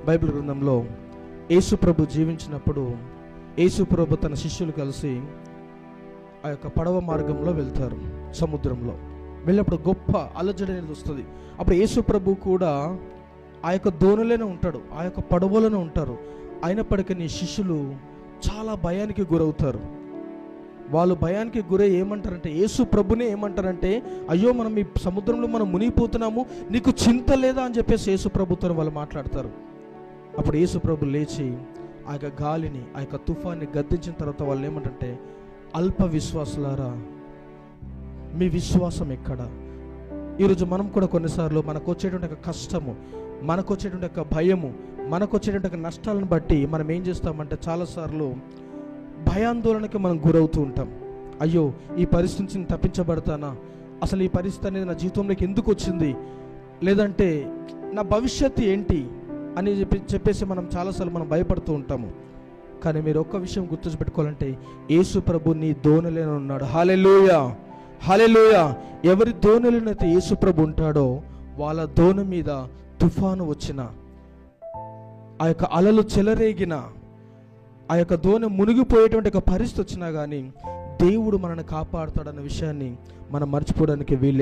Bible గ్రంథంలో యేసు ప్రభు జీవించినప్పుడు యేసు ప్రభు తన శిష్యులు కలిసి ఆ యొక్క పడవ మార్గంలో వెళ్తారు. సముద్రంలో వెళ్ళినప్పుడు గొప్ప అలజడి అనేది వస్తుంది. అప్పుడు యేసు ప్రభు కూడా ఆ యొక్క దోణిలోనే ఉంటాడు, ఆ యొక్క పడవలోనే ఉంటారు. అయినప్పటికీ శిష్యులు చాలా భయానికి గురవుతారు. వాళ్ళు భయానికి గురై ఏమంటారంటే, యేసు ప్రభునే ఏమంటారంటే, అయ్యో మనం ఈ సముద్రంలో మనం మునిగిపోతున్నాము, నీకు చింత లేదా అని చెప్పేసి యేసు ప్రభుతో వాళ్ళు మాట్లాడతారు. అప్పుడు యేసు ప్రభు లేచి ఆ యొక్క గాలిని, ఆ యొక్క తుఫాన్ని గద్దించిన తర్వాత వాళ్ళు ఏమంటారంటే, అల్ప విశ్వాసులారా మీ విశ్వాసం ఎక్కడ? ఈరోజు మనం కూడా కొన్నిసార్లు మనకు వచ్చేటువంటి ఒక కష్టము, మనకు వచ్చేటువంటి ఒక భయము, మనకు వచ్చేటువంటి ఒక నష్టాలను బట్టి మనం ఏం చేస్తామంటే చాలాసార్లు భయాందోళనకి మనం గురవుతూ ఉంటాం. అయ్యో ఈ పరిస్థితి నుంచి తప్పించబడతానా, అసలు ఈ పరిస్థితి అనేది నా జీవితంలోకి ఎందుకు వచ్చింది, లేదంటే నా భవిష్యత్తు ఏంటి అని చెప్పేసి మనం చాలాసార్లు మనం భయపడుతూ ఉంటాము. కానీ మీరు ఒక్క విషయం గుర్తుపెట్టుకోవాలంటే, యేసు ప్రభు నీ దోణిలోనే ఉన్నాడు. హల్లెలూయా, హల్లెలూయా. ఎవరి దోణిలోనైతే యేసు ప్రభు ఉంటాడో వాళ్ళ దోణి మీద తుఫాను వచ్చిన, ఆ యొక్క అలలు చెలరేగిన, ఆ యొక్క దోణి మునిగిపోయేటువంటి ఒక పరిస్థితి వచ్చినా కానీ దేవుడు మనల్ని కాపాడుతాడన్న విషయాన్ని మనం మర్చిపోవడానికి వీల్లేదు.